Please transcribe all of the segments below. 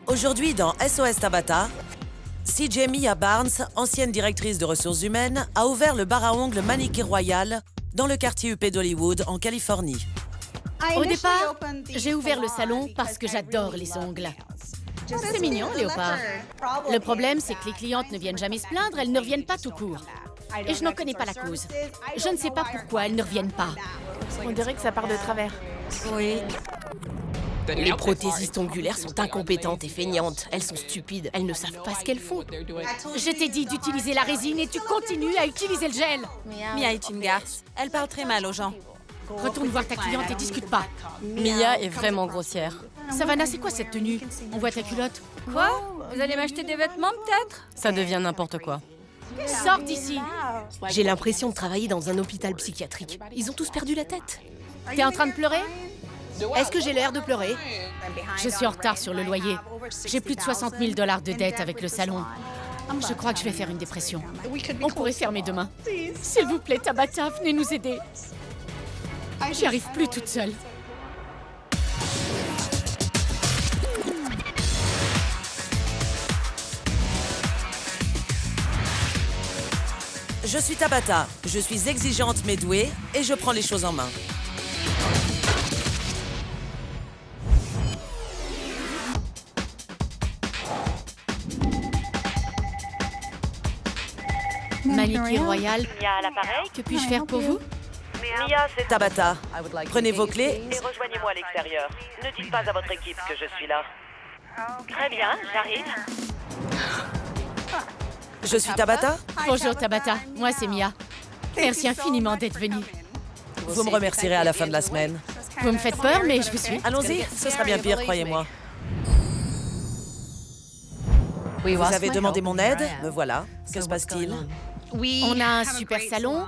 Aujourd'hui, dans SOS Tabata, CJ Mia Barnes, ancienne directrice de ressources humaines, a ouvert le bar à ongles Manicure Royal dans le quartier UP d'Hollywood, en Californie. Au départ, j'ai ouvert le salon parce que j'adore les ongles. C'est mignon, Léopard. Le problème, c'est que les clientes ne viennent jamais se plaindre, elles ne reviennent pas tout court. Et je n'en connais pas la cause. Je ne sais pas pourquoi elles ne reviennent pas. On dirait que ça part de travers. Oui. Les prothésistes ongulaires sont incompétentes et feignantes. Elles sont stupides. Elles ne savent pas ce qu'elles font. Je t'ai dit d'utiliser la résine et tu continues à utiliser le gel. Mia est une garce. Elle parle très mal aux gens. Retourne voir ta cliente et discute pas. Mia est vraiment grossière. Savannah, c'est quoi cette tenue? On voit ta culotte. Quoi? Vous allez m'acheter des vêtements, peut-être? Ça devient n'importe quoi. Sors d'ici. J'ai l'impression de travailler dans un hôpital psychiatrique. Ils ont tous perdu la tête. T'es en train de pleurer? Est-ce que j'ai l'air de pleurer? Je suis en retard sur le loyer. J'ai plus de 60 000 $ de dette avec le salon. Je crois que je vais faire une dépression. On pourrait fermer demain. S'il vous plaît, Tabata, venez nous aider. J'y arrive plus toute seule. Je suis Tabata, je suis exigeante mais douée et je prends les choses en main. Manicure Royal, Mia à l'appareil. que puis-je faire pour vous? Mia, c'est Tabata, prenez vos clés. et rejoignez-moi à l'extérieur. Ne dites pas à votre équipe que je suis là. Très bien, j'arrive. Je suis Tabata. Bonjour Tabata, moi c'est Mia. Merci infiniment d'être venue. Vous me remercierez à la fin de la semaine. Vous me faites peur, mais je vous suis. Allons-y, ce sera bien pire, croyez-moi. Vous avez demandé mon aide, me voilà. Que se passe-t-il? On a un super salon,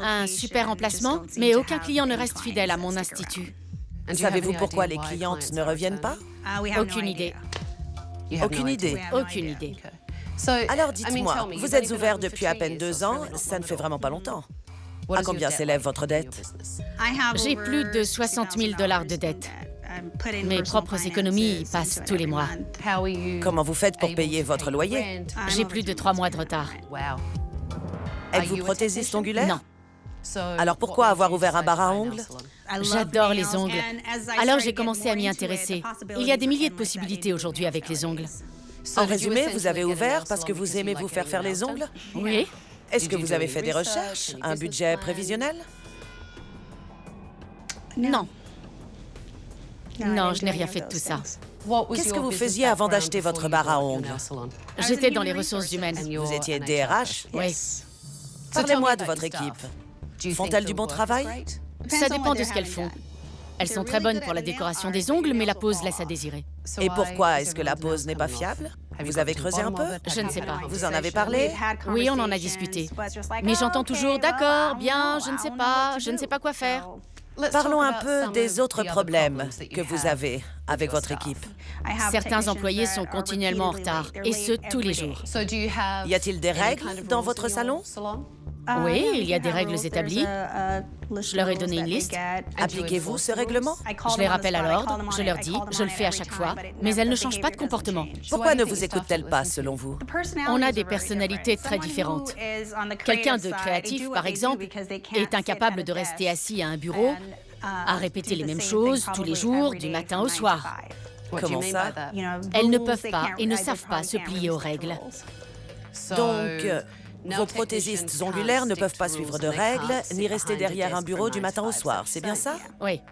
un super emplacement, mais aucun client ne reste fidèle à mon institut. Savez-vous pourquoi les clientes ne reviennent pas? Aucune idée. Aucune idée. Aucune idée. Alors dites-moi, vous êtes ouvert depuis à peine 2 ans, ça ne fait vraiment pas longtemps. À combien s'élève votre dette? J'ai plus de 60 000 $ de dette. Mes propres économies y passent tous les mois. Comment vous faites pour payer votre loyer? J'ai plus de 3 mois de retard. Êtes-vous prothésiste ongulaire? Non. Alors pourquoi avoir ouvert un bar à ongles? J'adore les ongles. Alors j'ai commencé à m'y intéresser. Il y a des milliers de possibilités aujourd'hui avec les ongles. En résumé, vous avez ouvert parce que vous aimez vous faire faire les ongles? Oui. Est-ce que vous avez fait des recherches? Un budget prévisionnel? Non. Non, je n'ai rien fait de tout ça. Qu'est-ce que vous faisiez avant d'acheter votre bar à ongles? J'étais dans les ressources humaines. Vous étiez DRH? Oui. Parlez-moi de votre équipe. Font-elles du bon travail? Ça dépend de ce qu'elles font. Elles sont très bonnes pour la décoration des ongles, mais la pose laisse à désirer. Et pourquoi est-ce que la pose n'est pas fiable? Vous avez creusé un peu? Je ne sais pas. Vous en avez parlé? Oui, on en a discuté. Mais j'entends toujours « D'accord, bien, je ne sais pas quoi faire ». Parlons un peu des autres problèmes que vous avez avec votre équipe. Certains employés sont continuellement en retard, et ce, tous les jours. Y a-t-il des règles dans votre salon? Oui, il y a des règles établies. Je leur ai donné une liste. Appliquez-vous ce règlement? Je les rappelle à l'ordre, je leur dis, je le fais à chaque fois, mais elles ne changent pas de comportement. Pourquoi ne vous écoutent-elles pas, selon vous? On a des personnalités très différentes. Quelqu'un de créatif, par exemple, est incapable de rester assis à un bureau, à répéter les mêmes choses tous les jours, du matin au soir. Comment ça? Elles ne peuvent pas et ne savent pas se plier aux règles. Donc, vos prothésistes ongulaires ne peuvent pas suivre de règles, ni rester derrière un bureau du matin au soir, c'est bien ça? Oui.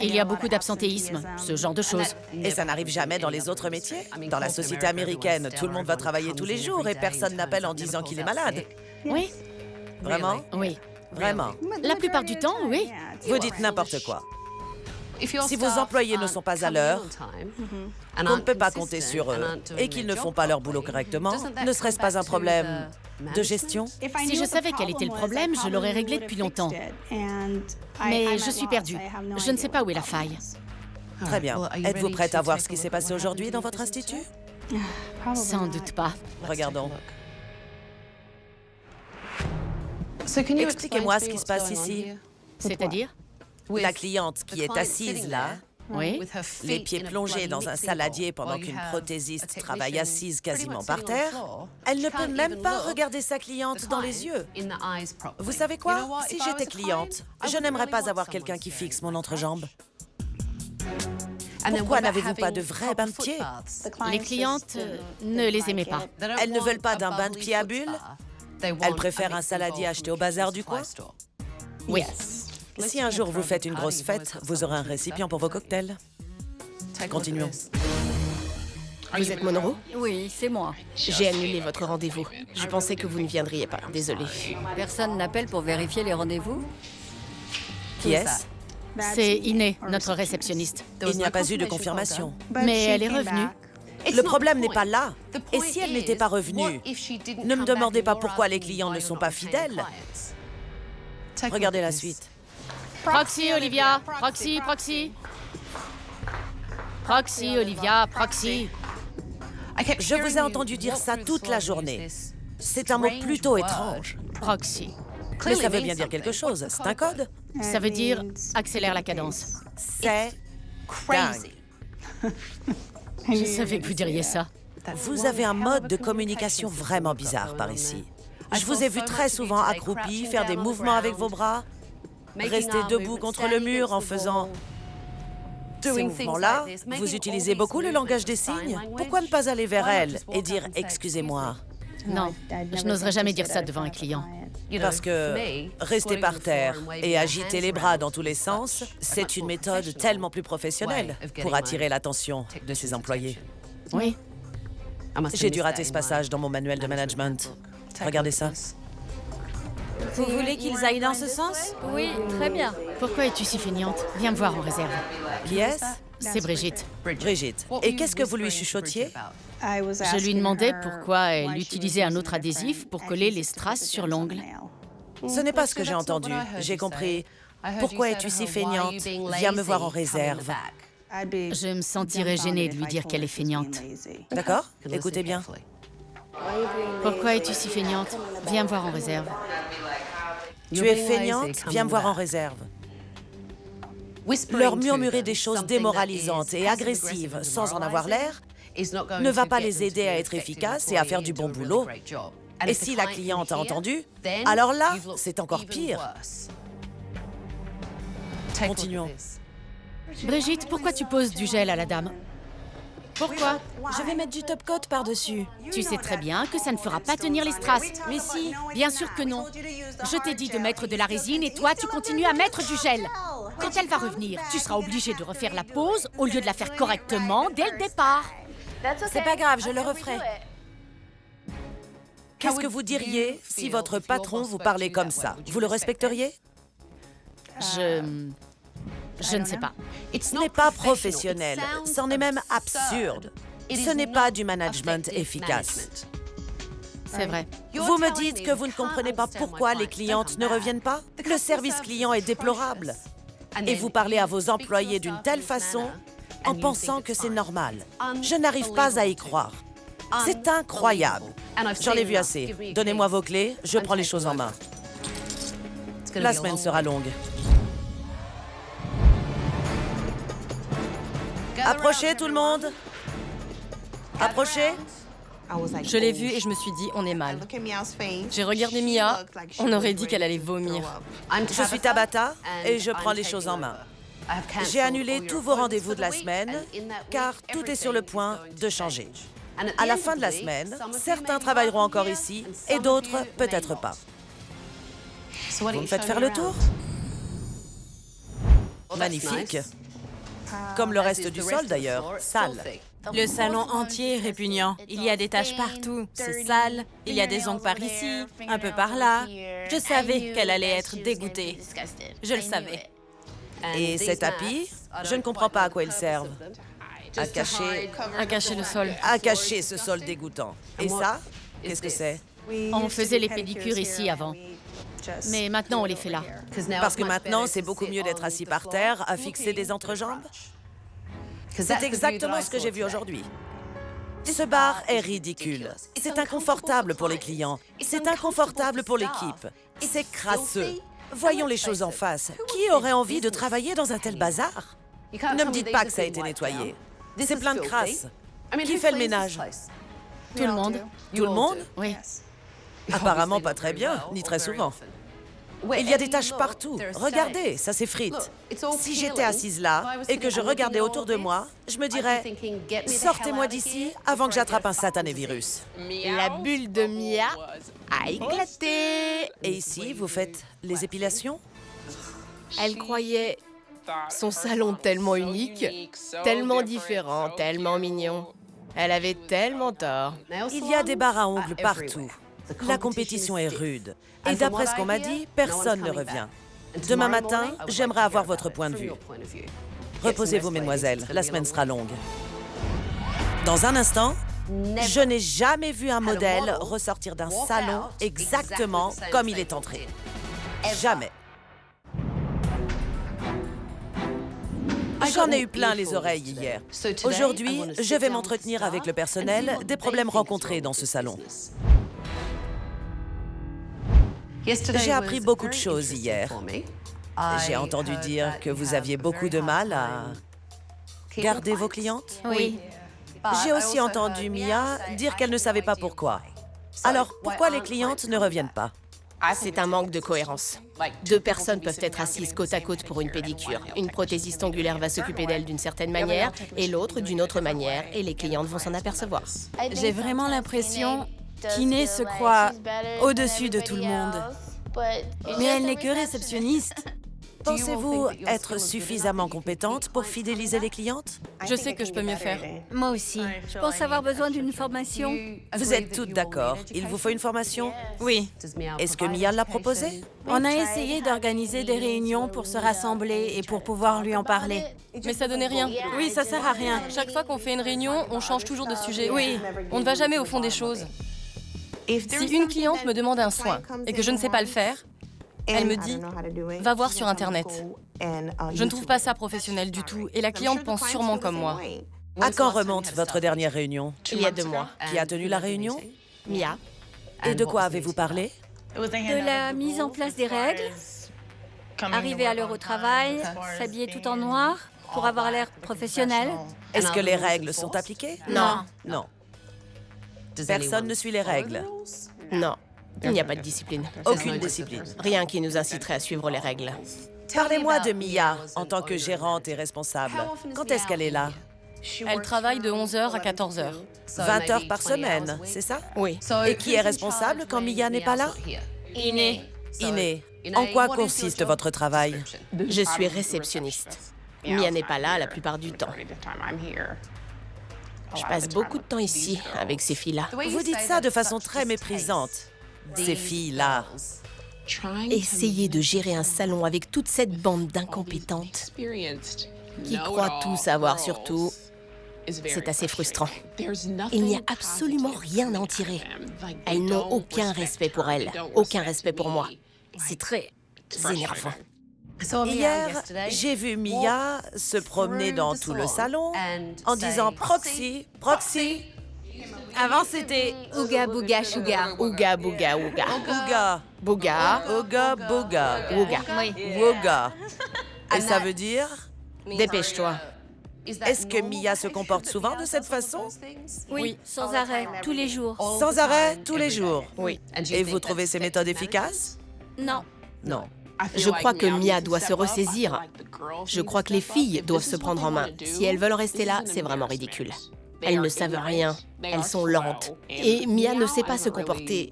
Il y a beaucoup d'absentéisme, ce genre de choses. Et ça n'arrive jamais dans les autres métiers? Dans la société américaine, tout le monde va travailler tous les jours et personne n'appelle en disant qu'il est malade. Oui, Vraiment? oui. Vraiment? La plupart du temps, oui. Vous dites n'importe quoi. Si vos employés ne sont pas à l'heure, qu'on ne peut pas compter sur eux et qu'ils ne font pas leur boulot correctement, ne serait-ce pas un problème de gestion? Si je savais quel était le problème, je l'aurais réglé depuis longtemps. Mais je suis perdue. Je ne sais pas où est la faille. Très bien. Êtes-vous prête à voir ce qui s'est passé aujourd'hui dans votre institut? Sans doute pas. Regardons. Expliquez-moi ce qui se passe ici. C'est-à-dire? La cliente qui est assise là Oui. les pieds plongés dans un saladier pendant qu'une prothésiste travaille assise quasiment par terre, elle ne peut même pas regarder sa cliente dans les yeux. Vous savez quoi? Si j'étais cliente, je n'aimerais pas avoir quelqu'un qui fixe mon entrejambe. Pourquoi n'avez-vous pas de vrais bains de pieds? Les clientes ne les aimaient pas. Elles ne veulent pas d'un bain de pied à bulles? Elles préfèrent un saladier acheté au bazar du coin? Oui. Si un jour vous faites une grosse fête, vous aurez un récipient pour vos cocktails. Continuons. Vous êtes Monroe? Oui, c'est moi. J'ai annulé votre rendez-vous. Je pensais que vous ne viendriez pas. Désolée. Personne n'appelle pour vérifier les rendez-vous? Qui est-ce? C'est Iné, notre réceptionniste. Il n'y a pas eu de confirmation. Mais elle est revenue. Le problème n'est pas là. Et si elle n'était pas revenue? Ne me demandez pas pourquoi les clients ne sont pas fidèles. Regardez la suite. Proxy, Olivia. Proxy, proxy. Proxy, Olivia, proxy. Je vous ai entendu dire ça toute la journée. C'est un mot plutôt étrange. Proxy. Mais ça veut bien dire quelque chose. C'est un code? Ça veut dire accélère la cadence. C'est dingue. Je savais que vous diriez ça. Vous avez un mode de communication vraiment bizarre par ici. Je vous ai vu très souvent accroupi, faire des mouvements avec vos bras, rester debout contre le mur en faisant ces mouvements-là. Vous utilisez beaucoup le langage des signes. Pourquoi ne pas aller vers elle et dire « excusez-moi » ? Non, je n'oserais jamais dire ça devant un client. Parce que rester par terre et agiter les bras dans tous les sens, c'est une méthode tellement plus professionnelle pour attirer l'attention de ses employés. Oui. J'ai dû rater ce passage dans mon manuel de management. Regardez ça. Vous voulez qu'ils aillent dans ce sens? Oui, très bien. Pourquoi es-tu si feignante? Viens me voir en réserve. Qui est-ce? C'est Brigitte. Brigitte. Et qu'est-ce que vous lui chuchotiez? Je lui demandais pourquoi elle utilisait un autre adhésif pour coller les strass sur l'ongle. Ce n'est pas ce que j'ai entendu. J'ai compris. Pourquoi es-tu si feignante? Viens me voir en réserve. Je me sentirais gênée de lui dire qu'elle est feignante. D'accord? Écoutez bien. Pourquoi es-tu si feignante? Viens me voir en réserve. Tu es feignante? Viens me voir en réserve. Leur murmurer des choses démoralisantes et agressives sans en avoir l'air ne va pas les aider à être efficaces et à faire du bon boulot. Et si la cliente a entendu, alors là, c'est encore pire. Continuons. Brigitte, pourquoi tu poses du gel à la dame? Pourquoi? Je vais mettre du top coat par-dessus. Tu sais très bien que ça ne fera pas tenir les strass. Mais si. Bien sûr que non. Je t'ai dit de mettre de la résine et toi, tu continues à mettre du gel. Quand elle va revenir, tu seras obligé de refaire la pose au lieu de la faire correctement dès le départ. C'est pas grave, je le referai. Qu'est-ce que vous diriez si votre patron vous parlait comme ça? Vous le respecteriez? Je ne sais pas. Ce n'est pas professionnel, c'en est même absurde. Ce n'est pas du management efficace. C'est vrai. Vous me dites que vous ne comprenez pas pourquoi les clientes ne reviennent pas? Le service client est déplorable. Et vous parlez à vos employés d'une telle façon en pensant que c'est normal. Je n'arrive pas à y croire. C'est incroyable. J'en ai vu assez. Donnez-moi vos clés, je prends les choses en main. La semaine sera longue. Approchez tout le monde. Approchez. Je l'ai vue et je me suis dit, on est mal. J'ai regardé Mia, on aurait dit qu'elle allait vomir. Je suis Tabata et je prends les choses en main. J'ai annulé tous vos rendez-vous de la semaine car tout est sur le point de changer. À la fin de la semaine, certains travailleront encore ici et d'autres peut-être pas. Vous me faites faire le tour? Magnifique. Comme le reste du sol d'ailleurs, sale. Le salon entier est répugnant. Il y a des taches partout. C'est sale. Il y a des ongles par ici, un peu par là. Je savais qu'elle allait être dégoûtée. Je le savais. Et ces tapis, je ne comprends pas à quoi ils servent. À cacher le sol. À cacher ce sol dégoûtant. Et ça, qu'est-ce que c'est? On faisait les pédicures ici avant. Mais maintenant, on les fait là. Parce que maintenant, c'est beaucoup mieux d'être assis par terre, à fixer des entrejambes? C'est exactement ce que j'ai vu aujourd'hui. Ce bar est ridicule. C'est inconfortable pour les clients. C'est inconfortable pour l'équipe. C'est crasseux. Voyons les choses en face. Qui aurait envie de travailler dans un tel bazar? Ne me dites pas que ça a été nettoyé. C'est plein de crasse. Qui fait le ménage? Tout le monde. Tout le monde? Oui. Apparemment pas très bien, ni très souvent. Il y a des taches partout. Regardez, ça s'effrite. Si j'étais assise là et que je regardais autour de moi, je me dirais « Sortez-moi d'ici avant que j'attrape un satané virus. » La bulle de Mia a éclaté. Et ici, vous faites les épilations? Elle croyait son salon tellement unique, tellement différent, tellement mignon. Elle avait tellement tort. Il y a des barres à ongles partout. La compétition est rude. Et d'après ce qu'on m'a dit, personne ne revient. Demain matin, j'aimerais avoir votre point de vue. Reposez-vous, mesdemoiselles, la semaine sera longue. Dans un instant, je n'ai jamais vu un modèle ressortir d'un salon exactement comme il est entré. Jamais. J'en ai eu plein les oreilles hier. Aujourd'hui, je vais m'entretenir avec le personnel des problèmes rencontrés dans ce salon. J'ai appris beaucoup de choses hier. J'ai entendu dire que vous aviez beaucoup de mal à garder vos clientes. Oui. J'ai aussi entendu Mia dire qu'elle ne savait pas pourquoi. Alors, pourquoi les clientes ne reviennent pas? C'est un manque de cohérence. Deux personnes peuvent être assises côte à côte pour une pédicure. Une prothésiste ongulaire va s'occuper d'elle d'une certaine manière et l'autre d'une autre manière, et les clientes vont s'en apercevoir. J'ai vraiment l'impression qu'Iné se croit au-dessus de tout le monde. Mais elle n'est que réceptionniste. Pensez-vous être suffisamment compétente pour fidéliser les clientes? Je sais que je peux mieux faire. Moi aussi. Je pense avoir besoin d'une formation. Vous êtes toutes d'accord. Il vous faut une formation? Oui. Est-ce que Mia l'a proposé? On a essayé d'organiser des réunions pour se rassembler et pour pouvoir lui en parler. Mais ça donnait rien. Oui, ça sert à rien. Chaque fois qu'on fait une réunion, on change toujours de sujet. Oui, on ne va jamais au fond des choses. Si une cliente me demande un soin et que je ne sais pas le faire, elle me dit « Va voir sur Internet ». Je ne trouve pas ça professionnel du tout et la cliente pense sûrement comme moi. À quand remonte votre dernière réunion? Il y a 2 mois. Qui a tenu la réunion? Mia. Et de quoi avez-vous parlé? De la mise en place des règles, arriver à l'heure au travail, s'habiller tout en noir pour avoir l'air professionnel. Est-ce que les règles sont appliquées? Non. Non. Personne ne suit les règles. Non. Il n'y a pas de discipline. Aucune discipline. Rien qui nous inciterait à suivre les règles. Parlez-moi de Mia en tant que gérante et responsable. Quand est-ce qu'elle est là? Elle travaille de 11h à 14h. 20 heures par semaine, c'est ça? Oui. Et qui est responsable quand Mia n'est pas là? Iné. Iné. En quoi consiste votre travail? Je suis réceptionniste. Mia n'est pas là la plupart du temps. Je passe beaucoup de temps ici, avec ces filles-là. Vous dites ça de façon très méprisante. Ces filles-là. Essayer de gérer un salon avec toute cette bande d'incompétentes qui croient tout savoir sur tout, c'est assez frustrant. Il n'y a absolument rien à en tirer. Elles n'ont aucun respect pour elles, aucun respect pour moi. C'est très énervant. Hier, j'ai vu Mia se promener dans tout le salon en disant « Proxy, Proxy ». Avant, c'était Ouga bouga sugar. Ouga bouga ouga. Ouga, Bouga. Ouga, Bouga. Ouga. Woga. Et ça veut dire? Dépêche-toi. Est-ce que Mia se comporte souvent de cette façon? Oui, sans arrêt, tous les jours. Sans arrêt, tous les jours? Oui. Et vous trouvez ces méthodes efficaces? Non. Non. Je crois que Mia doit se ressaisir. Je crois que les filles doivent se prendre en main. Si elles veulent rester là, c'est vraiment ridicule. Elles ne savent rien. Elles sont lentes. Et Mia ne sait pas se comporter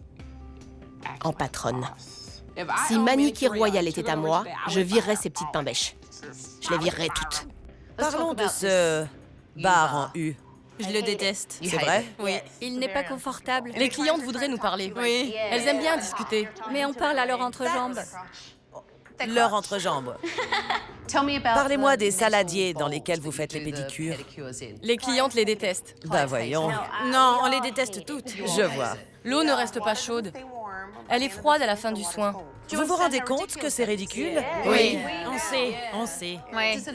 en patronne. Si Manicky Royal était à moi, je virerais ces petites pain-bêches. Je les virerais toutes. Parlons de ce bar en U. Je le déteste. C'est vrai? Oui. Il n'est pas confortable. Les clientes voudraient nous parler. Oui. Elles aiment bien discuter. Mais on parle à leur entrejambe. Leur entrejambe. Parlez-moi des saladiers dans lesquels vous faites les pédicures. Les clientes les détestent. Ben voyons. Non, on les déteste toutes. Je vois. L'eau ne reste pas chaude. Elle est froide à la fin du soin. Vous vous rendez compte que c'est ridicule? Oui, on sait.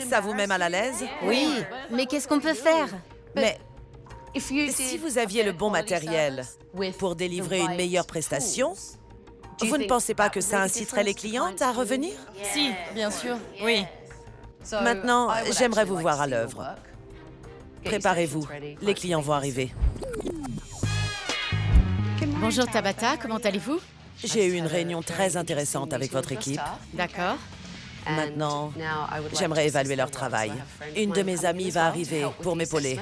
Ça vous met mal à l'aise? Oui. Mais qu'est-ce qu'on peut faire? Mais si vous aviez le bon matériel pour délivrer une meilleure prestation, vous ne pensez pas que ça inciterait les clientes à revenir? Si, bien sûr, oui. Maintenant, j'aimerais vous voir à l'œuvre. Préparez-vous, les clients vont arriver. Bonjour Tabata, comment allez-vous? J'ai eu une réunion très intéressante avec votre équipe. D'accord. Maintenant, j'aimerais évaluer leur travail. Une de mes amies va arriver pour m'épauler.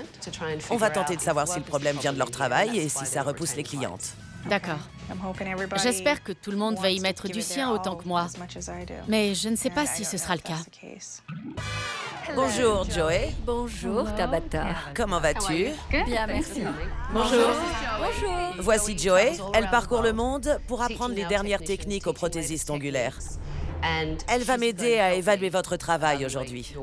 On va tenter de savoir si le problème vient de leur travail et si ça repousse les clientes. D'accord. J'espère que tout le monde va y mettre du sien autant que moi. Mais je ne sais pas si ce sera le cas. Bonjour, Joey. Bonjour, Tabata. Comment vas-tu? Bien, merci. Bonjour. Bonjour. Voici Joey. Elle parcourt le monde pour apprendre les dernières techniques aux prothésistes ongulaires. Elle va m'aider à évaluer votre travail aujourd'hui.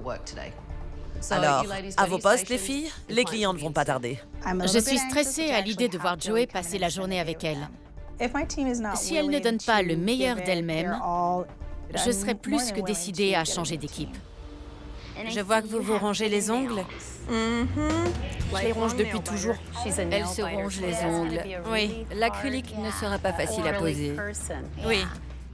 Alors, à vos postes, les filles, les clients ne vont pas tarder. Je suis stressée à l'idée de voir Joey passer la journée avec elle. Si elle ne donne pas le meilleur d'elle-même, je serai plus que décidée à changer d'équipe. Je vois que vous vous rongez les ongles. Je les ronge depuis toujours. Elle se ronge les ongles. Oui. L'acrylique ne sera pas facile à poser. Oui.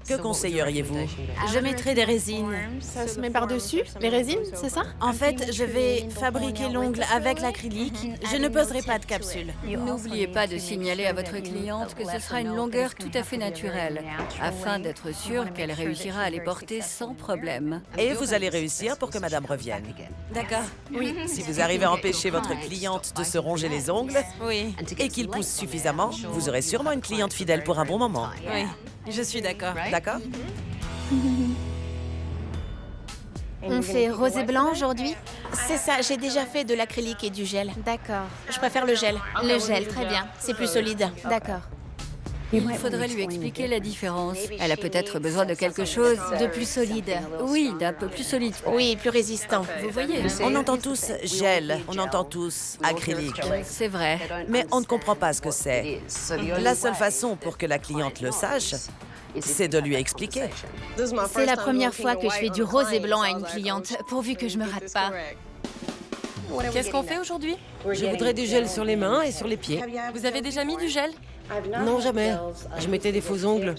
Que conseilleriez-vous? Je mettrai des résines. Ça se met par-dessus, les résines, c'est ça? En fait, je vais fabriquer l'ongle avec l'acrylique. Je ne poserai pas de capsule. N'oubliez pas de signaler à votre cliente que ce sera une longueur tout à fait naturelle, afin d'être sûr qu'elle réussira à les porter sans problème. Et vous allez réussir pour que madame revienne. D'accord. Oui. Si vous arrivez à empêcher votre cliente de se ronger les ongles Oui. et qu'il pousse suffisamment, vous aurez sûrement une cliente fidèle pour un bon moment. Oui. Je suis d'accord. D'accord? On fait rose et blanc aujourd'hui? C'est ça, j'ai déjà fait de l'acrylique et du gel. D'accord. Je préfère le gel. Le gel, très bien. C'est plus solide. D'accord. Il faudrait lui expliquer la différence. Elle a peut-être besoin de quelque chose De plus solide. Oui, d'un peu plus solide. Oui, plus résistant. Vous voyez, On entend tous gel, on entend tous acrylique, c'est vrai. mais on ne comprend pas ce que c'est. La seule façon pour que la cliente le sache, c'est de lui expliquer. C'est la première fois que je fais du rose et blanc à une cliente, pourvu que je me rate pas. Qu'est-ce qu'on fait aujourd'hui? Je voudrais du gel sur les mains et sur les pieds. Vous avez déjà mis du gel? Non, jamais. Je mettais des faux ongles.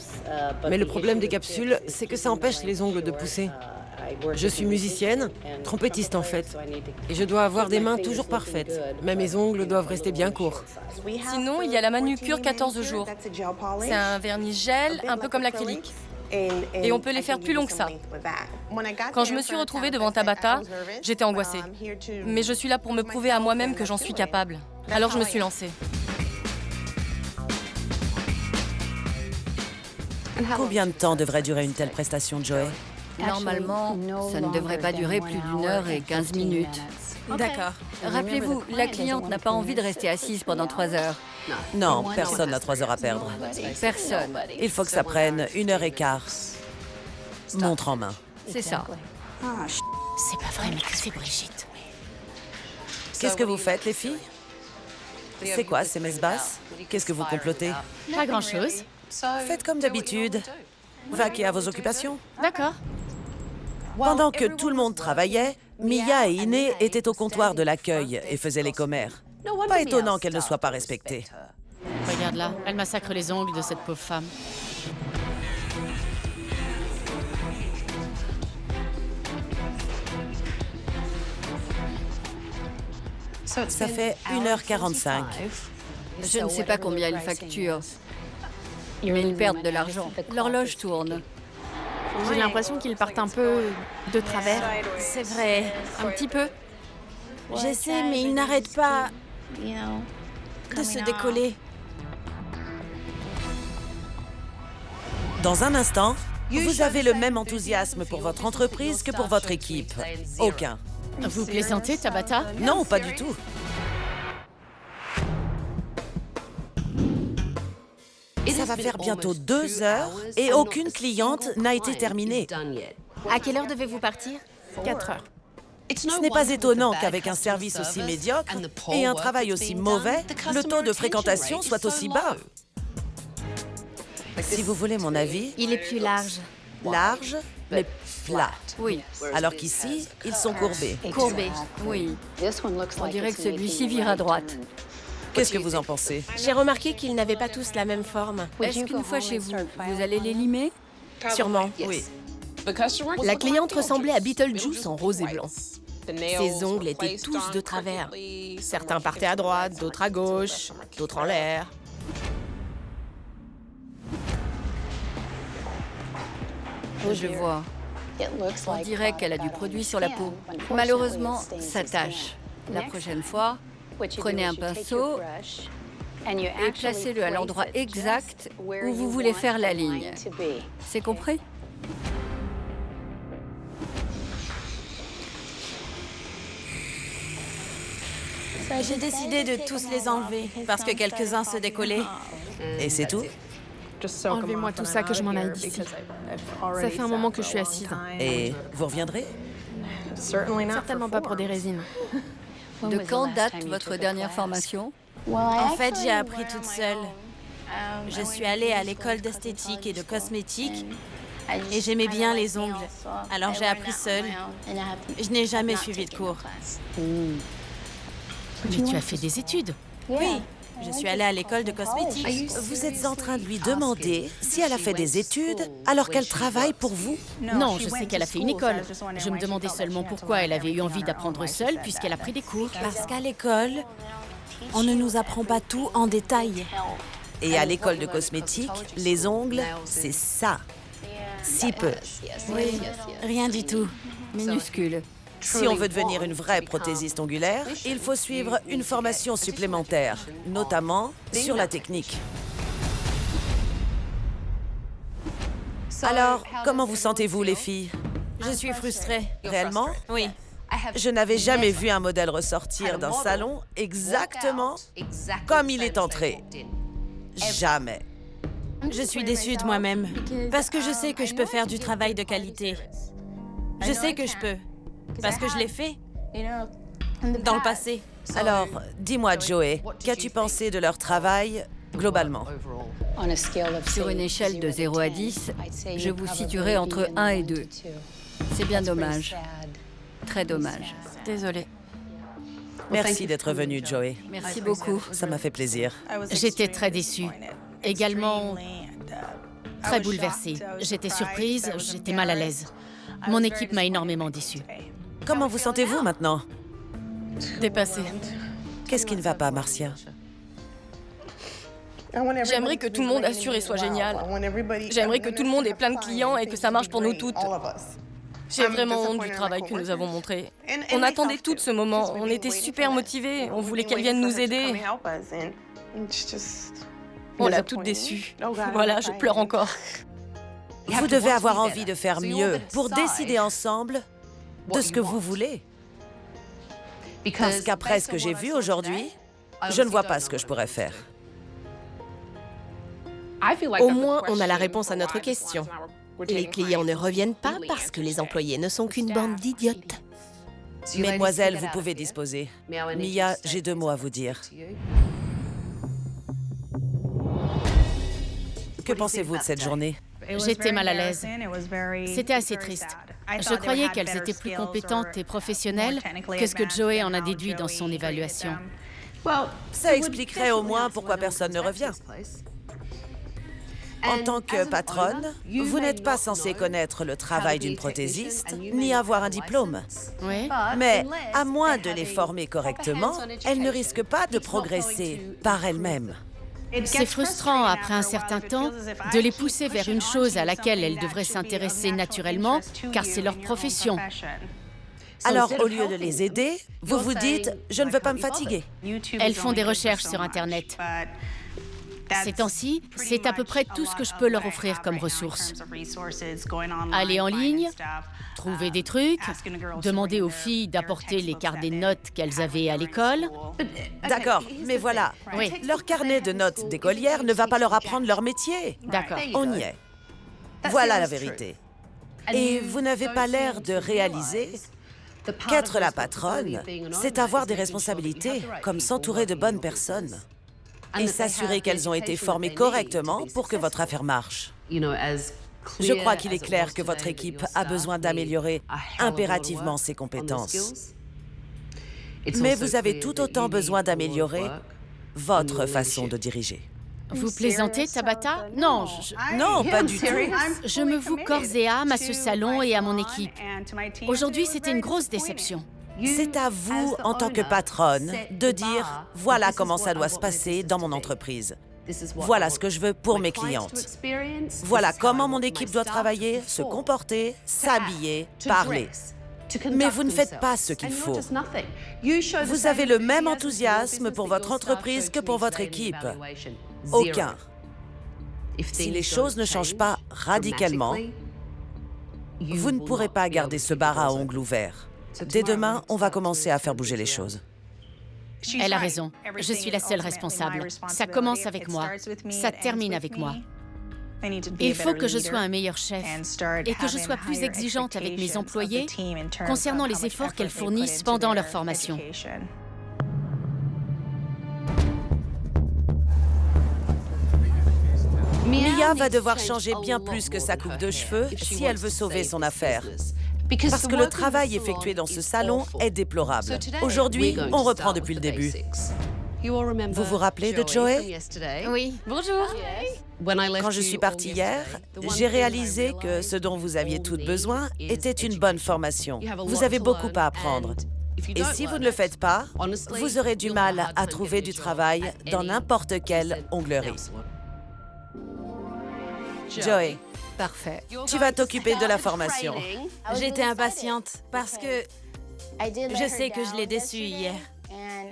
Mais le problème des capsules, c'est que ça empêche les ongles de pousser. Je suis musicienne, trompettiste en fait. Et je dois avoir des mains toujours parfaites. Mais mes ongles doivent rester bien courts. Sinon, il y a la manucure 14 jours. C'est un vernis gel, un peu comme l'acrylique. Et on peut les faire plus longs que ça. Quand je me suis retrouvée devant Tabata, j'étais angoissée. Mais je suis là pour me prouver à moi-même que j'en suis capable. Alors je me suis lancée. Combien de temps devrait durer une telle prestation, Joey? Normalement, ça ne devrait pas durer plus d'1 h et 15 minutes. D'accord. Rappelez-vous, la cliente n'a pas envie de rester assise pendant 3 heures. Non, personne n'a 3 heures à perdre. Personne. Il faut que ça prenne 1h15. Montre en main. C'est ça. C'est pas vrai, mais que c'est Brigitte. Qu'est-ce que vous faites, les filles? C'est quoi ces messes basses? Qu'est-ce que vous complotez? Pas grand-chose. Faites comme d'habitude. Vaquez à vos occupations. D'accord. Pendant que tout le monde travaillait, Mia et Iné étaient au comptoir de l'accueil et faisaient les commères. Pas étonnant qu'elles ne soient pas respectées. Regarde là, elle massacre les ongles de cette pauvre femme. Ça fait 1h45. Je ne sais pas combien ils facturent, mais ils perdent de l'argent. L'horloge tourne. J'ai l'impression qu'ils partent un peu de travers. C'est vrai, un petit peu. J'essaie, mais il n'arrête pas de se décoller. Dans un instant, vous avez le même enthousiasme pour votre entreprise que pour votre équipe. Aucun. Vous plaisantez, Tabata? Non, pas du tout. Ça va faire bientôt 2 heures et aucune cliente n'a été terminée. À quelle heure devez-vous partir? 4 heures. Ce n'est pas étonnant qu'avec un service aussi médiocre et un travail aussi mauvais, le taux de fréquentation soit aussi bas. Si vous voulez mon avis, Il est plus large. large, mais plat. Oui, Alors qu'ici, ils sont courbés. Courbé. oui. On dirait que celui-ci vire à droite. Qu'est-ce que vous en pensez? J'ai remarqué qu'ils n'avaient pas tous la même forme. Est-ce qu'une fois chez vous, vous allez les limer? Sûrement. Oui. La cliente ressemblait à Beetlejuice en rose et blanc. Ses ongles étaient tous de travers. Certains partaient à droite, d'autres à gauche, d'autres en l'air. Je vois. On dirait qu'elle a du produit sur la peau. Malheureusement, ça tâche. La prochaine fois, prenez un pinceau et placez-le à l'endroit exact où vous voulez faire la ligne. C'est compris? J'ai décidé de tous les enlever parce que quelques-uns se décollaient. Et c'est tout? Enlevez-moi tout ça, que je m'en aille d'ici. Ça fait un moment que je suis assise. Et vous reviendrez? Certainement pas pour des résines. De quand date votre dernière formation? En fait, j'ai appris toute seule. Je suis allée à l'école d'esthétique et de cosmétique et j'aimais bien les ongles. Alors j'ai appris seule. Je n'ai jamais suivi de cours. Mais tu as fait des études. Oui, je suis allée à l'école de cosmétique. Vous êtes en train de lui demander si elle a fait des études alors qu'elle travaille pour vous? Non, je sais qu'elle a fait une école. Je me demandais seulement pourquoi elle avait eu envie d'apprendre seule puisqu'elle a pris des cours. Parce qu'à l'école, on ne nous apprend pas tout en détail. Et à l'école de cosmétique, les ongles, c'est ça. Si peu. Oui, rien du tout. Minuscule. Si on veut devenir une vraie prothésiste ongulaire, il faut suivre une formation supplémentaire, notamment sur la technique. Alors, comment vous sentez-vous, les filles? Je suis frustrée. Réellement? Oui. Je n'avais jamais vu un modèle ressortir d'un salon exactement comme il est entré. Jamais. Je suis déçue de moi-même parce que je sais que je peux faire du travail de qualité. Je sais que je peux. Parce que je l'ai fait dans le passé. Alors, dis-moi, Joey, qu'as-tu pensé de leur travail globalement? Sur une échelle de 0 à 10, je vous situerai entre 1 et 2. C'est bien dommage. Très dommage. Désolée. Merci d'être venu, Joey. Merci beaucoup. Ça m'a fait plaisir. J'étais très déçue. Également très bouleversée. J'étais surprise, j'étais mal à l'aise. Mon équipe m'a énormément déçue. Comment vous sentez-vous maintenant? Dépassée. Qu'est-ce qui ne va pas, Marcia? J'aimerais que tout le monde assure et soit génial. J'aimerais que tout le monde ait plein de clients et que ça marche pour nous toutes. J'ai vraiment honte du travail que nous avons montré. On attendait tout ce moment. On était super motivés. On voulait qu'elle vienne nous aider. On l'a toutes déçue. Voilà, je pleure encore. Vous devez avoir envie de faire mieux pour décider ensemble de ce que vous voulez. Parce qu'après ce que j'ai vu aujourd'hui, je ne vois pas ce que je pourrais faire. Au moins, on a la réponse à notre question. Les clients ne reviennent pas parce que les employés ne sont qu'une bande d'idiotes. Mesdemoiselles, vous pouvez disposer. Mia, j'ai 2 mots à vous dire. Que pensez-vous de cette journée? J'étais mal à l'aise. C'était assez triste. Je croyais qu'elles étaient plus compétentes et professionnelles que ce que Joey en a déduit dans son évaluation. Ça expliquerait au moins pourquoi personne ne revient. En tant que patronne, vous n'êtes pas censé connaître le travail d'une prothésiste, ni avoir un diplôme. Oui. Mais à moins de les former correctement, elles ne risquent pas de progresser par elles-mêmes. C'est frustrant, après un certain temps, de les pousser vers une chose à laquelle elles devraient s'intéresser naturellement, car c'est leur profession. Alors, au lieu de les aider, vous vous dites « je ne veux pas me fatiguer ». Elles font des recherches sur Internet. Ces temps-ci, c'est à peu près tout ce que je peux leur offrir comme ressources. Aller en ligne, trouver des trucs, demander aux filles d'apporter les carnets de notes qu'elles avaient à l'école. D'accord, mais voilà, Oui. leur carnet de notes d'écolière ne va pas leur apprendre leur métier. D'accord. On y est. Voilà la vérité. Et vous n'avez pas l'air de réaliser qu'être la patronne, c'est avoir des responsabilités, comme s'entourer de bonnes personnes. Et s'assurer qu'elles ont été formées correctement pour que votre affaire marche. Je crois qu'il est clair que votre équipe a besoin d'améliorer impérativement ses compétences. Mais vous avez tout autant besoin d'améliorer votre façon de diriger. Vous plaisantez, Tabata? Non, Non, pas du tout. je me voue corps et âme à ce salon et à mon équipe. Aujourd'hui, c'était une grosse déception. C'est à vous, en tant que patronne, de dire « Voilà comment ça doit se passer dans mon entreprise. Voilà ce que je veux pour mes clientes. Voilà comment mon équipe doit travailler, se comporter, s'habiller, parler. » Mais vous ne faites pas ce qu'il faut. Vous avez le même enthousiasme pour votre entreprise que pour votre équipe. Aucun. Si les choses ne changent pas radicalement, vous ne pourrez pas garder ce bar à ongles ouverts. Dès demain, on va commencer à faire bouger les choses. Elle a raison. Je suis la seule responsable. Ça commence avec moi. Ça termine avec moi. Il faut que je sois un meilleur chef et que je sois plus exigeante avec mes employés concernant les efforts qu'elles fournissent pendant leur formation. Mia va devoir changer bien plus que sa coupe de cheveux si elle veut sauver son affaire. Parce que le travail effectué dans ce salon est déplorable. Aujourd'hui, on reprend depuis le début. Vous vous rappelez de Joey? Oui. Bonjour. Quand je suis partie hier, j'ai réalisé que ce dont vous aviez toutes besoin était une bonne formation. Vous avez beaucoup à apprendre. Et si vous ne le faites pas, vous aurez du mal à trouver du travail dans n'importe quelle onglerie. Joey, Parfait. tu vas t'occuper de la formation. J'étais impatiente parce que je sais que je l'ai déçue hier.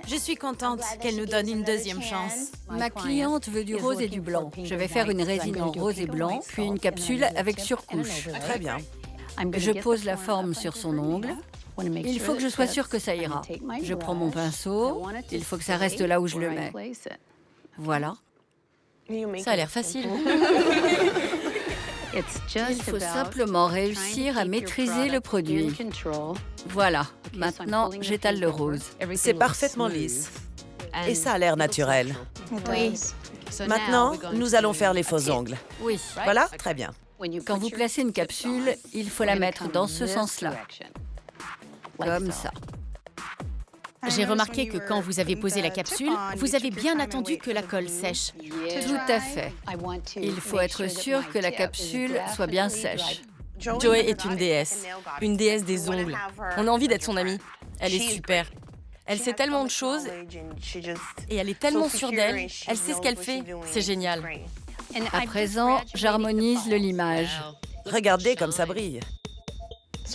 Je suis contente qu'elle nous donne une deuxième chance. Ma cliente veut du rose et du blanc. Je vais faire une résine en rose et blanc, puis une capsule avec surcouche. Très bien. Je pose la forme sur son ongle. Il faut que je sois sûre que ça ira. Je prends mon pinceau. Il faut que ça reste là où je le mets. Voilà. Ça a l'air facile. Il faut simplement réussir à maîtriser le produit. Voilà. Maintenant, j'étale le rose. C'est parfaitement lisse. Et ça a l'air naturel. Oui. Maintenant, nous allons faire les faux ongles. Oui. Voilà, très bien. Quand vous placez une capsule, il faut la mettre dans ce sens-là. Comme ça. J'ai remarqué que quand vous avez posé la capsule, vous avez bien attendu que la colle sèche. Tout à fait. Il faut être sûr que la capsule soit bien sèche. Joey est une déesse des ongles. On a envie d'être son amie. Elle est super. Elle sait tellement de choses et elle est tellement sûre d'elle. Elle sait ce qu'elle fait. C'est génial. À présent, j'harmonise le limage. Regardez comme ça brille.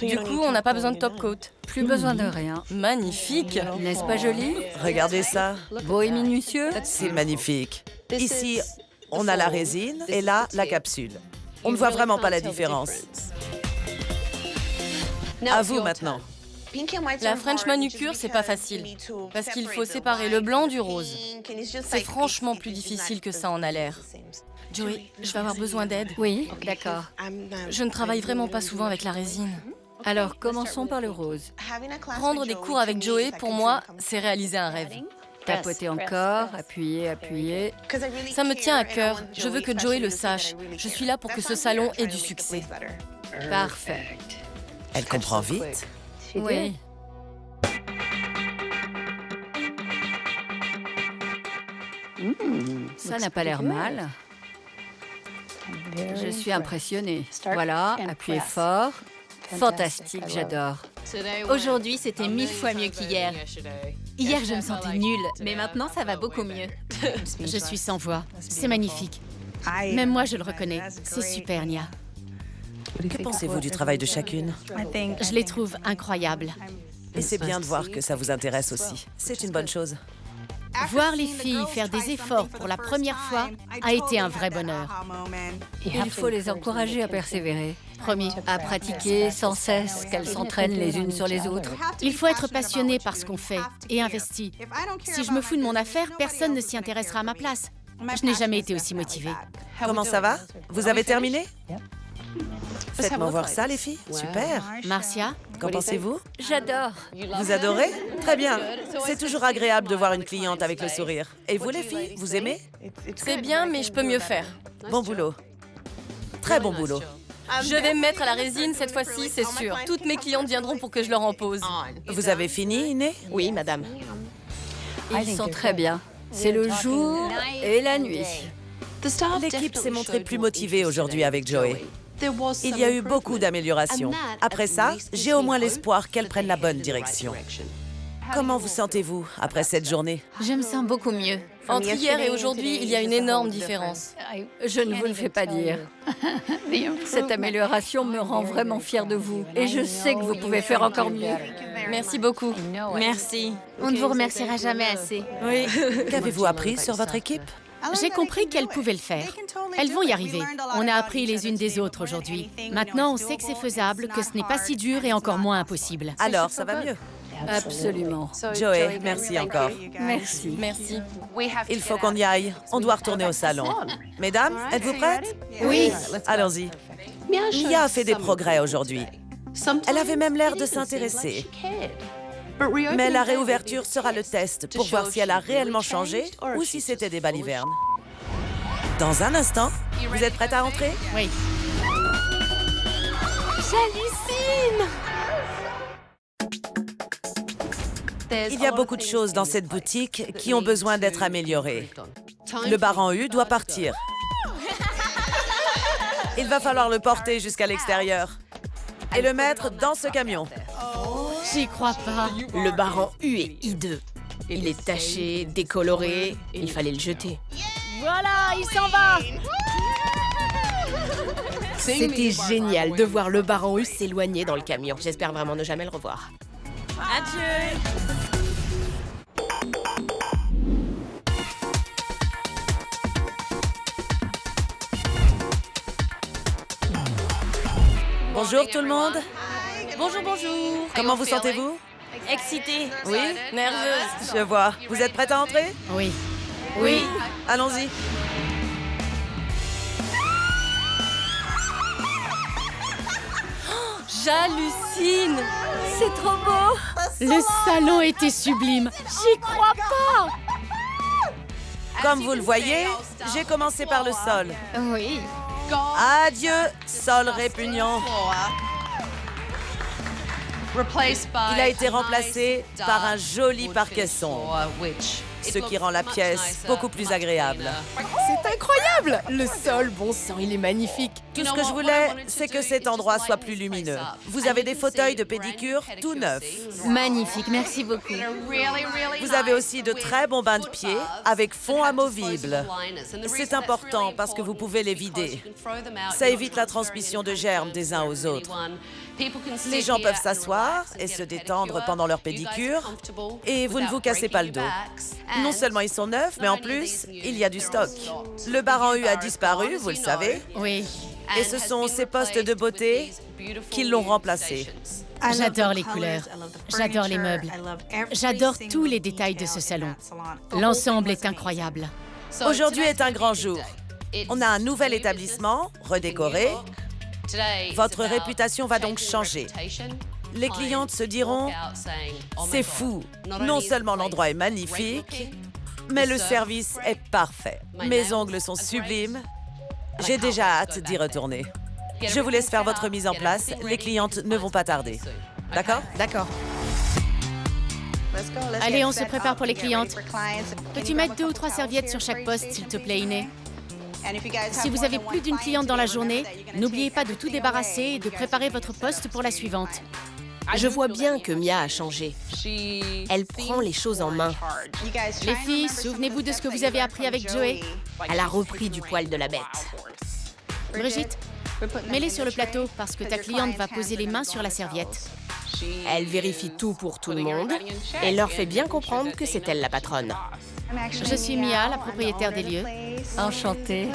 Du coup, on n'a pas besoin de top coat. Plus besoin de rien. Magnifique. N'est-ce pas joli? Regardez ça. Beau et minutieux? C'est magnifique. Ici, on a la résine et là, la capsule. On ne voit vraiment pas la différence. À vous maintenant. La French manucure, c'est pas facile. Parce qu'il faut séparer le blanc du rose. C'est franchement plus difficile que ça en a l'air. Joey, je vais avoir besoin d'aide. Oui, d'accord. Je ne travaille vraiment pas souvent avec la résine. Alors, commençons par le rose. Prendre des cours avec Joey, pour moi, c'est réaliser un rêve. Tapotez encore, appuyez, appuyez. Ça me tient à cœur. Je veux que Joey le sache. Je suis là pour que ce salon ait du succès. Parfait. Elle comprend vite. Oui. Ça n'a pas l'air mal. Je suis impressionnée. Voilà, appuyez fort. Fantastique, j'adore. Aujourd'hui, c'était 1000 fois mieux qu'hier. Hier, je me sentais nulle, mais maintenant, ça va beaucoup mieux. Je suis sans voix. C'est magnifique. Même moi, je le reconnais. C'est super, Nia. Que pensez-vous du travail de chacune? Je les trouve incroyables. Et c'est bien de voir que ça vous intéresse aussi. C'est une bonne chose. Voir les filles faire des efforts pour la première fois a été un vrai bonheur. Il faut les encourager à persévérer. Promis. À pratiquer sans cesse, qu'elles s'entraînent les unes sur les autres. Il faut être passionné par ce qu'on fait et investi. Si je me fous de mon affaire, personne ne s'y intéressera à ma place. Je n'ai jamais été aussi motivée. Comment ça va? Vous avez terminé? Faites-moi voir ça, les filles. Super. Marcia, qu'en pensez-vous? J'adore. Vous adorez? Très bien. C'est toujours agréable de voir une cliente avec le sourire. Et vous, les filles, vous aimez? C'est bien, mais je peux mieux faire. Bon boulot. Très bon boulot. Je vais me mettre à la résine cette fois-ci, c'est sûr. Toutes mes clientes viendront pour que je leur en pose. Vous avez fini, Iné? Oui, madame. Ils sont très bien. C'est le jour et la nuit. L'équipe s'est montrée plus motivée aujourd'hui avec Joey. Il y a eu beaucoup d'améliorations. Après ça, j'ai au moins l'espoir qu'elle prenne la bonne direction. Comment vous sentez-vous après cette journée? Je me sens beaucoup mieux. Entre hier et aujourd'hui, il y a une énorme différence. Je ne vous le fais pas dire. Cette amélioration me rend vraiment fière de vous. Et je sais que vous pouvez faire encore mieux. Merci beaucoup. Merci. On ne vous remerciera jamais assez. Oui. Qu'avez-vous appris sur votre équipe? J'ai compris qu'elles pouvaient le faire. Elles vont y arriver. On a appris les unes des autres aujourd'hui. Maintenant, on sait que c'est faisable, que ce n'est pas si dur et encore moins impossible. Alors, ça va mieux. Absolument. Joey, merci encore. Merci. Merci. Il faut qu'on y aille. On doit retourner au salon. Mesdames, êtes-vous prêtes? Oui. Allons-y. Mia a fait des progrès aujourd'hui. Elle avait même l'air de s'intéresser. Mais la réouverture sera le test pour voir si elle a réellement changé ou si c'était des balivernes. Dans un instant, vous êtes prête à entrer? Oui. J'hallucine! Il y a beaucoup de choses dans cette boutique qui ont besoin d'être améliorées. Le bar en U doit partir. Il va falloir le porter jusqu'à l'extérieur et le mettre dans ce camion. J'y crois pas. Le bar en U est hideux. Il est taché, décoloré. Il fallait le jeter. Voilà, il s'en va. C'était génial de voir le bar en U s'éloigner dans le camion. J'espère vraiment ne jamais le revoir. Adieu. Bonjour tout le monde. Bonjour, bonjour. Comment vous sentez-vous? Excitée. Oui? Nerveuse. Je vois. Vous êtes prête à entrer? Oui. Oui. Allons-y. J'hallucine. C'est trop beau. Le salon était sublime. J'y crois pas. Comme vous le voyez, j'ai commencé par le sol. Oui. Adieu, sol répugnant. Il a été remplacé par un joli parquet sombre, ce qui rend la pièce beaucoup plus agréable. C'est incroyable! Le sol, bon sang, il est magnifique. Tout ce que je voulais, c'est que cet endroit soit plus lumineux. Vous avez des fauteuils de pédicure tout neufs. Magnifique, merci beaucoup. Vous avez aussi de très bons bains de pieds avec fond amovible. C'est important parce que vous pouvez les vider. Ça évite la transmission de germes des uns aux autres. Les gens peuvent s'asseoir et se détendre pendant leur pédicure et vous ne vous cassez pas le dos. Non seulement ils sont neufs, mais en plus, il y a du stock. Le bar en U a disparu, vous le savez. Oui. Et ce sont ces postes de beauté qui l'ont remplacé. J'adore les couleurs. J'adore les meubles. J'adore tous les détails de ce salon. L'ensemble est incroyable. Aujourd'hui est un grand jour. On a un nouvel établissement, redécoré. Votre réputation va donc changer. Les clientes se diront « C'est fou, non seulement l'endroit est magnifique, mais le service est parfait. Mes ongles sont sublimes. J'ai déjà hâte d'y retourner. Je vous laisse faire votre mise en place. Les clientes ne vont pas tarder. D'accord? D'accord. Allez, on se prépare pour les clientes. Peux-tu mettre 2 ou 3 serviettes sur chaque poste, s'il te plaît, Iné? Si vous avez plus d'une cliente dans la journée, n'oubliez pas de tout débarrasser et de préparer votre poste pour la suivante. Je vois bien que Mia a changé. Elle prend les choses en main. Les filles, souvenez-vous de ce que vous avez appris avec Joey. Elle a repris du poil de la bête. Brigitte, mets-les sur le plateau parce que ta cliente va poser les mains sur la serviette. Elle vérifie tout pour tout le monde et leur fait bien comprendre que c'est elle la patronne. Je suis Mia, la propriétaire des lieux. Enchantée.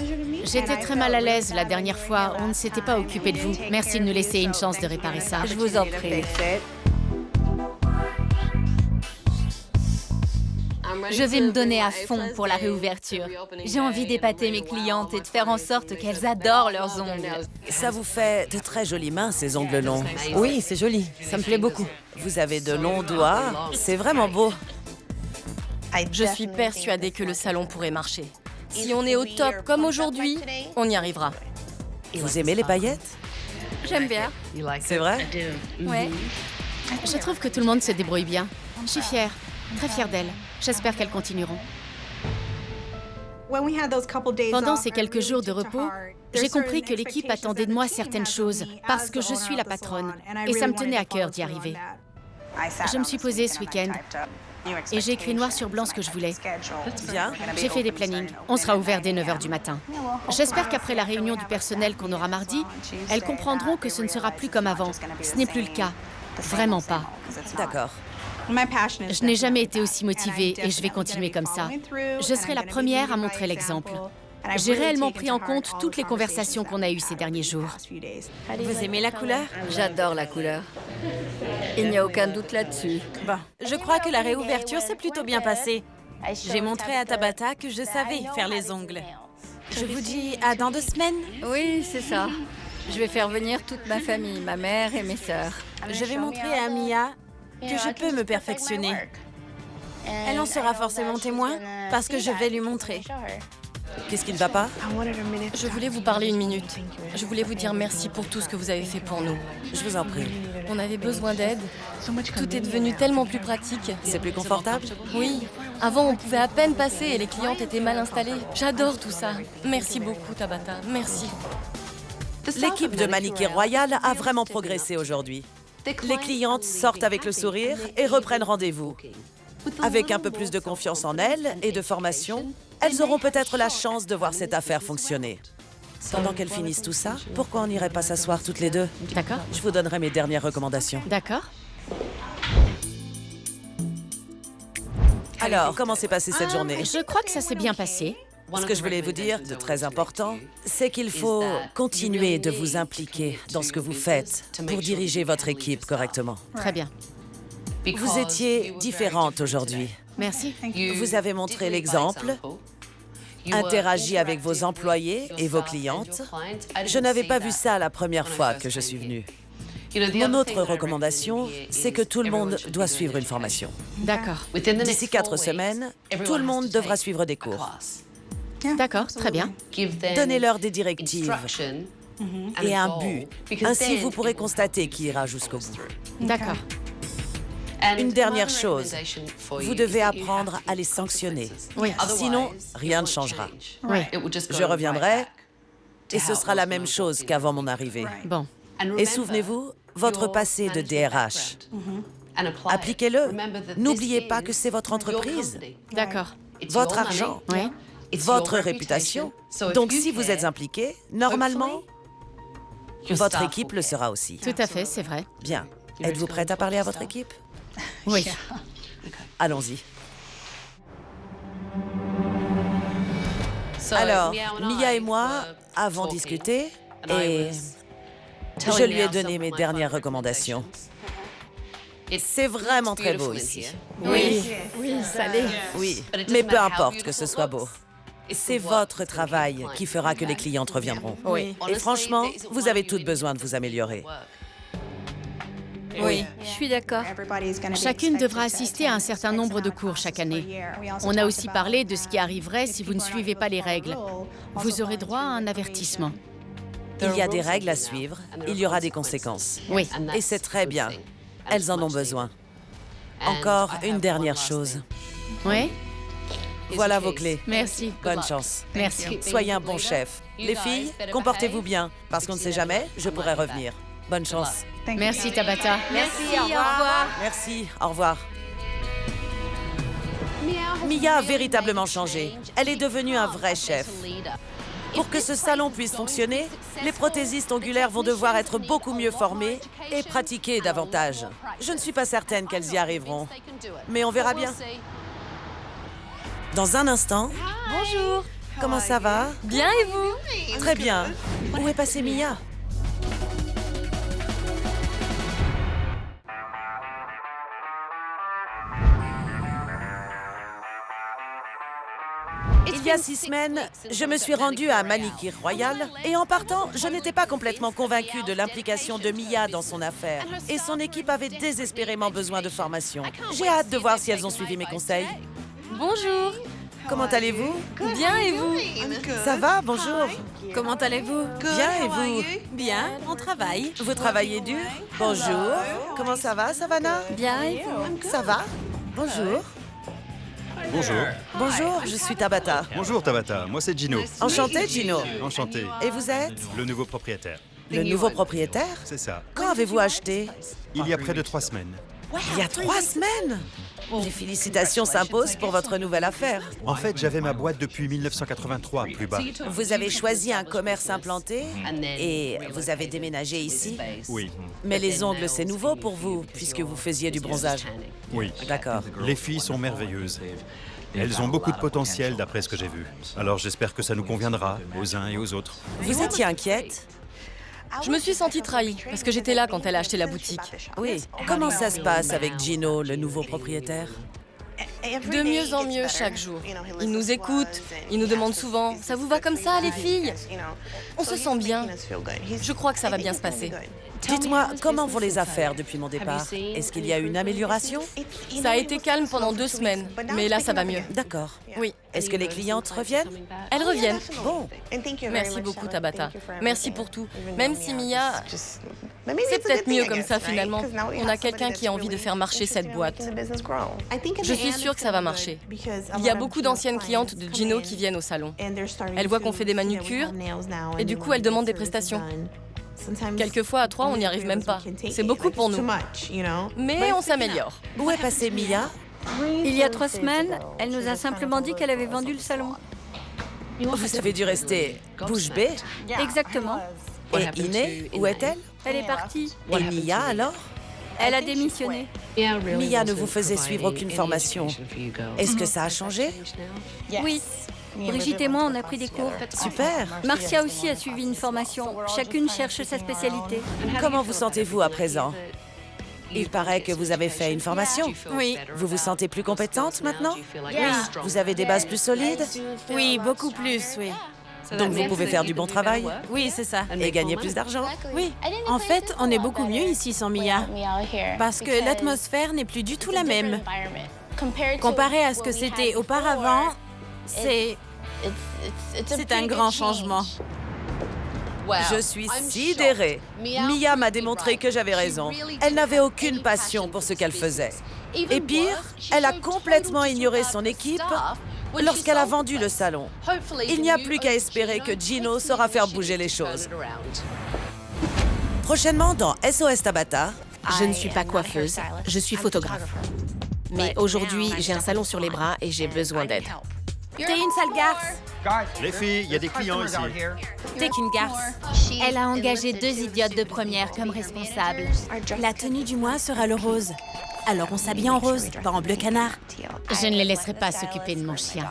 J'étais très mal à l'aise la dernière fois. On ne s'était pas occupé de vous. Merci de nous laisser une chance de réparer ça. Je vous en prie. Je vais me donner à fond pour la réouverture. J'ai envie d'épater mes clientes et de faire en sorte qu'elles adorent leurs ongles. Ça vous fait de très jolies mains, ces ongles longs. Oui, c'est joli. Ça me plaît beaucoup. Vous avez de longs doigts. C'est vraiment beau. Je suis persuadée que le salon pourrait marcher. Si on est au top comme aujourd'hui, on y arrivera. Vous aimez les paillettes? J'aime bien. C'est vrai? Ouais. Je trouve que tout le monde se débrouille bien. Je suis fière, très fière d'elles. J'espère qu'elles continueront. Pendant ces quelques jours de repos, j'ai compris que l'équipe attendait de moi certaines choses parce que je suis la patronne et ça me tenait à cœur d'y arriver. Je me suis posée ce week-end et j'ai écrit noir sur blanc ce que je voulais. Bien. J'ai fait des plannings. On sera ouvert dès 9 h du matin. J'espère qu'après la réunion du personnel qu'on aura mardi, elles comprendront que ce ne sera plus comme avant. Ce n'est plus le cas. Vraiment pas. D'accord. Je n'ai jamais été aussi motivée et je vais continuer comme ça. Je serai la première à montrer l'exemple. J'ai réellement pris en compte toutes les conversations qu'on a eues ces derniers jours. Vous aimez la couleur? J'adore la couleur. Il n'y a aucun doute là-dessus. Bon, je crois que la réouverture s'est plutôt bien passée. J'ai montré à Tabata que je savais faire les ongles. Je vous dis à dans 2 semaines? Oui, c'est ça. Je vais faire venir toute ma famille, ma mère et mes sœurs. Je vais montrer à Mia que je peux me perfectionner. Elle en sera forcément témoin parce que je vais lui montrer. Qu'est-ce qui ne va pas? Je voulais vous parler 1 minute. Je voulais vous dire merci pour tout ce que vous avez fait pour nous. Je vous en prie. On avait besoin d'aide. Tout est devenu tellement plus pratique. C'est plus confortable? Oui. Avant, on pouvait à peine passer et les clientes étaient mal installées. J'adore tout ça. Merci beaucoup, Tabata. Merci. L'équipe de Manicure Royal a vraiment progressé aujourd'hui. Les clientes sortent avec le sourire et reprennent rendez-vous. Avec un peu plus de confiance en elles et de formation, elles auront peut-être la chance de voir cette affaire fonctionner. Pendant qu'elles finissent tout ça, pourquoi on n'irait pas s'asseoir toutes les deux? D'accord. Je vous donnerai mes dernières recommandations. D'accord. Alors, comment s'est passée cette journée? Je crois que ça s'est bien passé. Ce que je voulais vous dire de très important, c'est qu'il faut continuer de vous impliquer dans ce que vous faites pour diriger votre équipe correctement. Très bien. Vous étiez différente aujourd'hui. Merci. Vous avez montré l'exemple, interagi avec vos employés et vos clientes. Je n'avais pas vu ça la première fois que je suis venue. Mon autre recommandation, c'est que tout le monde doit suivre une formation. D'accord. D'ici 4 semaines, tout le monde devra suivre des cours. D'accord, très bien. Donnez-leur des directives et un but. Ainsi, vous pourrez constater qui ira jusqu'au bout. D'accord. Une dernière chose, vous devez apprendre à les sanctionner. Oui. Sinon, rien ne changera. Oui. Je reviendrai et ce sera la même chose qu'avant mon arrivée. Bon. Et souvenez-vous, votre passé de DRH. Appliquez-le. N'oubliez pas que c'est votre entreprise, D'accord. votre argent, Oui. votre réputation. Donc si vous êtes impliqué, normalement, votre équipe le sera aussi. Tout à fait, c'est vrai. Bien. Êtes-vous prête à parler à votre équipe? Oui. Allons-y. Alors, Mia et moi avons discuté et je lui ai donné mes dernières recommandations. C'est vraiment très beau ici. Oui. Oui, ça l'est. Oui, mais peu importe que ce soit beau. C'est votre travail qui fera que les clientes reviendront. Oui. Et franchement, vous avez toutes besoin de vous améliorer. Oui, je suis d'accord. Chacune devra assister à un certain nombre de cours chaque année. On a aussi parlé de ce qui arriverait si vous ne suivez pas les règles. Vous aurez droit à un avertissement. Il y a des règles à suivre, il y aura des conséquences. Oui. Et c'est très bien. Elles en ont besoin. Encore une dernière chose. Oui? Voilà vos clés. Merci. Bonne chance. Merci. Soyez un bon chef. Les filles, comportez-vous bien, parce qu'on ne sait jamais, je pourrais revenir. Bonne chance. Merci, Tabata. Merci, au revoir. Merci, au revoir. Mia a véritablement changé. Elle est devenue un vrai chef. Pour que ce salon puisse fonctionner, les prothésistes ongulaires vont devoir être beaucoup mieux formés et pratiquer davantage. Je ne suis pas certaine qu'elles y arriveront, mais on verra bien. Dans un instant... Bonjour. Comment ça va? Bien et vous? Très bien. Où est passée Mia? Il y a 6 semaines, je me suis rendue à Manicure Royal et en partant, je n'étais pas complètement convaincue de l'implication de Mia dans son affaire. Et son équipe avait désespérément besoin de formation. J'ai hâte de voir si elles ont suivi mes conseils. Bonjour. Comment allez-vous? Bien et vous? Ça va, bonjour. Comment allez-vous? Bien et vous? Bien, on travaille. Vous travaillez dur? Bonjour. Comment ça va, Savannah? Bien et vous? Ça va? Bonjour. Bonjour. Bonjour, je suis Tabata. Bonjour Tabata, moi c'est Gino. Enchanté, Gino. Enchanté. Et vous êtes? Le nouveau propriétaire. Le nouveau propriétaire? C'est ça. Quand avez-vous acheté? Il y a près de 3 semaines. Il y a 3 semaines? Les félicitations s'imposent pour votre nouvelle affaire. En fait, j'avais ma boîte depuis 1983, plus bas. Vous avez choisi un commerce implanté et vous avez déménagé ici? Oui. Mais les ongles, c'est nouveau pour vous, puisque vous faisiez du bronzage. Oui. D'accord. Les filles sont merveilleuses. Elles ont beaucoup de potentiel d'après ce que j'ai vu. Alors j'espère que ça nous conviendra, aux uns et aux autres. Vous étiez inquiète? Je me suis sentie trahie, parce que j'étais là quand elle a acheté la boutique. Oui. Comment ça se passe avec Gino, le nouveau propriétaire? De mieux en mieux chaque jour. Il nous écoute, il nous demande souvent « Ça vous va comme ça, les filles ?» On se sent bien. Je crois que ça va bien se passer. Dites-moi, comment vont les affaires depuis mon départ? Est-ce qu'il y a une amélioration? Ça a été calme pendant 2 semaines, mais là, ça va mieux. D'accord. Oui. Est-ce que les clientes reviennent? Elles reviennent. Bon. Merci beaucoup, Tabata. Merci pour tout. Même si Mia... C'est peut-être mieux comme ça, finalement. On a quelqu'un qui a envie de faire marcher cette boîte. Je suis sûre que ça va marcher. Il y a beaucoup d'anciennes clientes de Gino qui viennent au salon. Elles voient qu'on fait des manucures et du coup, elles demandent des prestations. Quelquefois, à 3, on n'y arrive même pas. C'est beaucoup pour nous. Mais on s'améliore. Où est passée Mia? Il y a 3 semaines, elle nous a simplement dit qu'elle avait vendu le salon. Vous avez dû rester bouche bée? Exactement. Et Iné, où est-elle? Elle est partie. Et Mia, alors? Elle a démissionné. Mia ne vous faisait suivre aucune formation. Est-ce que ça a changé? Oui. Brigitte et moi, on a pris des cours. Super. Marcia aussi a suivi une formation. Chacune cherche sa spécialité. Comment vous sentez-vous à présent? Il paraît que vous avez fait une formation. Oui. Vous vous sentez plus compétente maintenant? Oui. Vous avez des bases plus solides? Oui, beaucoup plus, oui. Donc vous pouvez faire du bon travail? Oui, c'est ça. Et gagner plus d'argent? Oui. En fait, on est beaucoup mieux ici sans Mia. Parce que l'atmosphère n'est plus du tout la même. Comparé à ce que c'était auparavant, c'est un grand changement. Je suis sidérée. Mia m'a démontré que j'avais raison. Elle n'avait aucune passion pour ce qu'elle faisait. Et pire, elle a complètement ignoré son équipe lorsqu'elle a vendu le salon. Il n'y a plus qu'à espérer que Gino saura faire bouger les choses. Prochainement dans SOS Tabata. Je ne suis pas coiffeuse, je suis photographe. Mais aujourd'hui, j'ai un salon sur les bras et j'ai besoin d'aide. T'es une sale garce. Les filles, il y a des clients ici. T'es qu'une garce. Elle a engagé 2 idiotes de première comme responsables. La tenue du mois sera le rose. Alors on s'habille en rose, pas en bleu canard. Je ne les laisserai pas s'occuper de mon chien.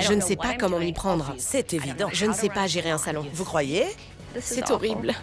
Je ne sais pas comment m'y prendre. C'est évident. Je ne sais pas gérer un salon. Vous croyez? C'est horrible.